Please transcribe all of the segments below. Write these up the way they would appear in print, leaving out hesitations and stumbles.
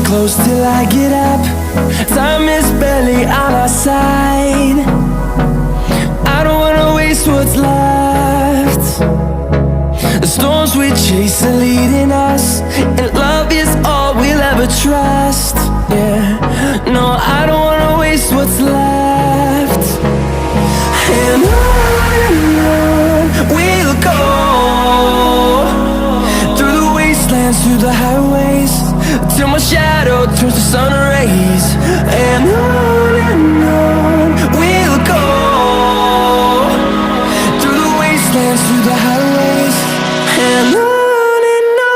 close till I get up. Time is barely on our side. I don't wanna waste what's left. The storms we chase are leading us, and love is all we'll ever trust. Yeah, no, I don't wanna waste what's left. And on we'll go, through the wastelands, through the highways, till my shadow turns to sun rays. And on we'll go, through the wastelands, through the highways, and on we'll go.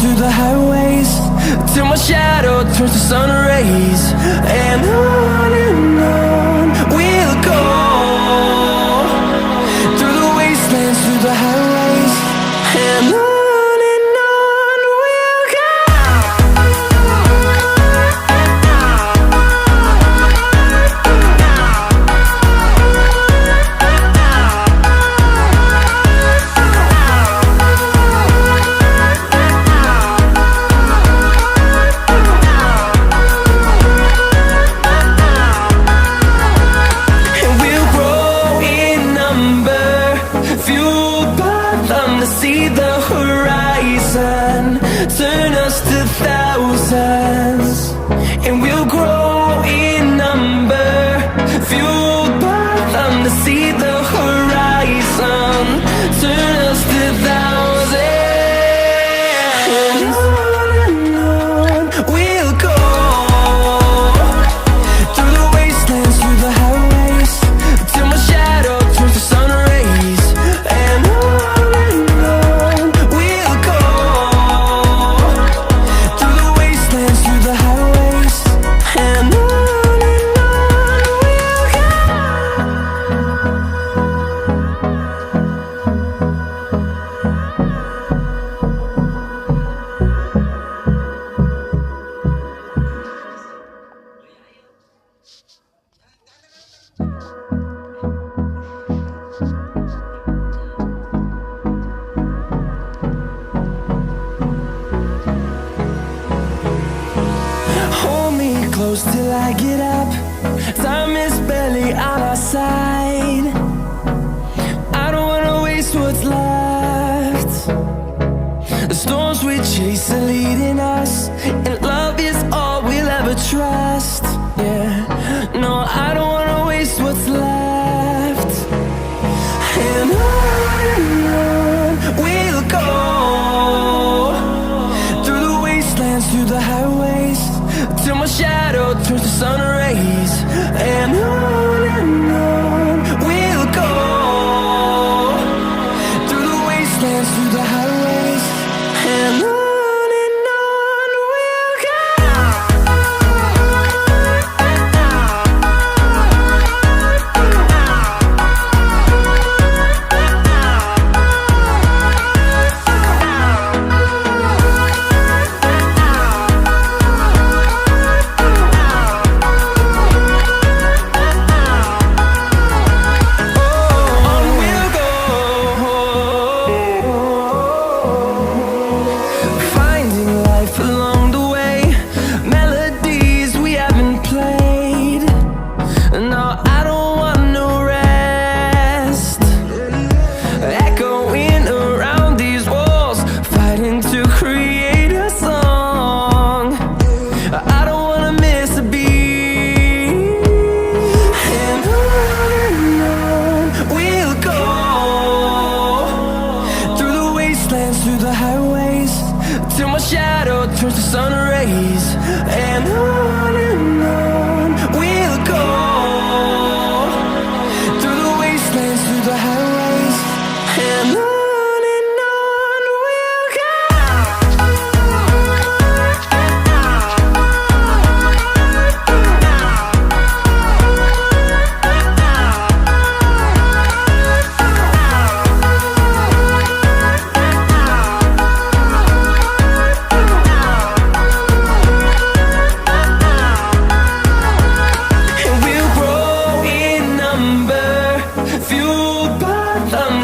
Through the highways, till my shadow turns to sun rays. And on we'll go, through the wastelands, through the highways, and on we'll go. See the horizon, turn us to thousands, and we'll grow in number, fueled by them to see the horizon, turn us to thousands. And on we'll go, through the wastelands, through the highways, till my shadow turns to sun rays. And close till I get up. Time is barely on our side. I don't wanna waste what's left. The storms we chase are leading us, and love is all we'll ever trust. Yeah, no, I don't wanna waste what's left. And on we'll go, through the wastelands, through the highways, till my shadow turns to sun rays. And on we'll go, through the wastelands, through the highways, and on we'll go.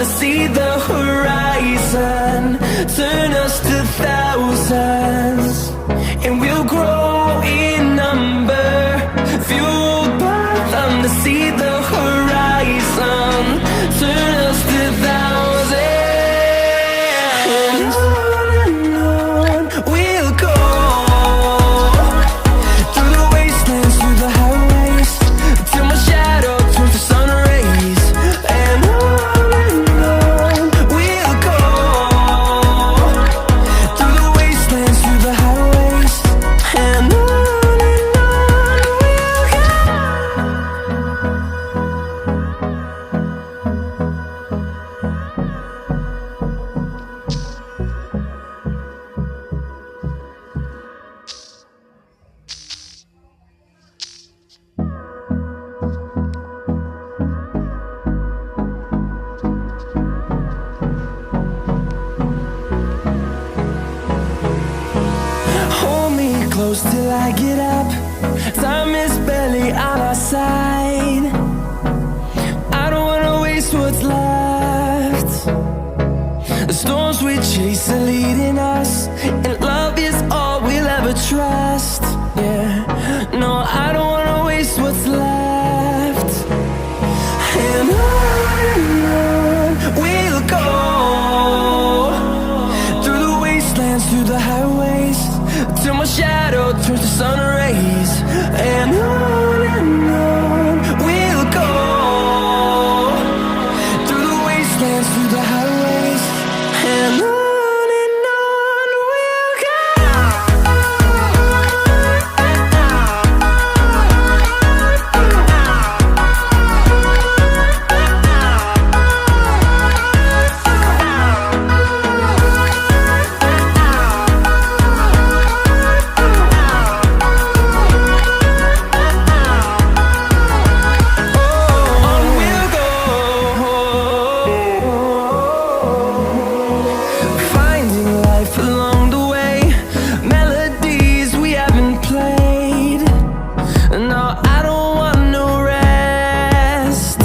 see the horizon, turn us to thousands, and we'll grow in number, fueled by them to see the horizon, turn us to thousands, and on we'll go, through the wastelands, through the highways, till my shadow turns to sun rays, and on we'll go, through the wastelands, through the highways, and on we'll go. Hold me close till I get up. Time is barely on our side. I don't wanna waste what's left. The storms we chase are leading us, and love is all we'll ever trust. Yeah, no, I don't wanna waste what's left. And on we'll go, through the wastelands, through the highways, till my shadow turns to sun rays, and on we'll go, through the wastelands, through the highways, and on we'll go. Finding life along the way, melodies we haven't played. No, I don't want no rest.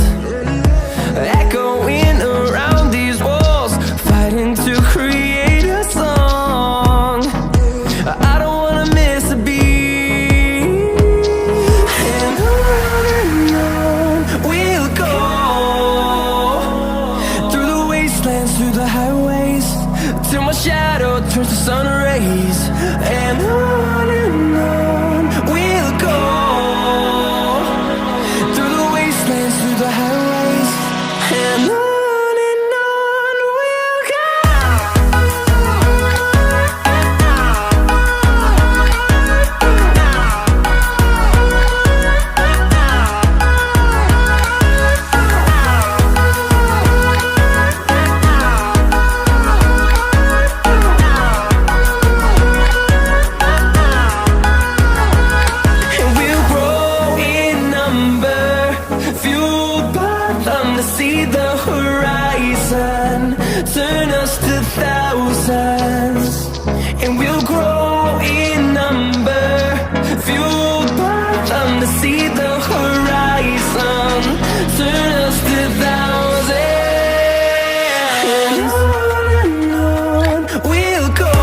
Echoing around these walls, fighting to create a song. I don't wanna miss a beat. And on we'll go, through the wastelands, through the highways, till my shadow turns to sun rays, and on we'll go, through the wastelands, through the highways, and on we'll go. And we'll grow in number, fueled by them to see the horizon, turn us to thousands, and we'll grow in number, fueled by them to see the horizon, turn us to thousands, and on we'll go,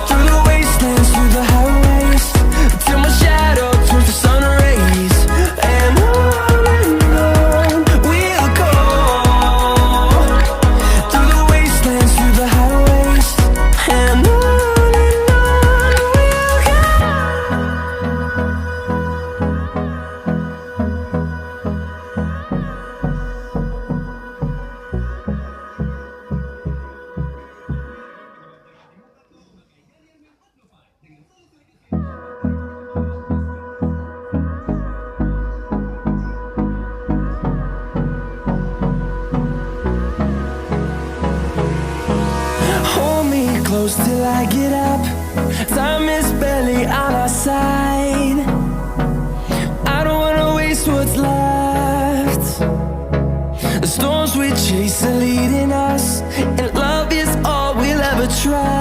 through the wastelands, through the highways, till my shadow turns to sun rays, and on we'll go, through the wastelands, through the highways, and on we'll go. Hold me close till I get up. Time is barely on our side. I don't wanna waste what's left. The storms we chase are leading us, and love is all we'll ever try.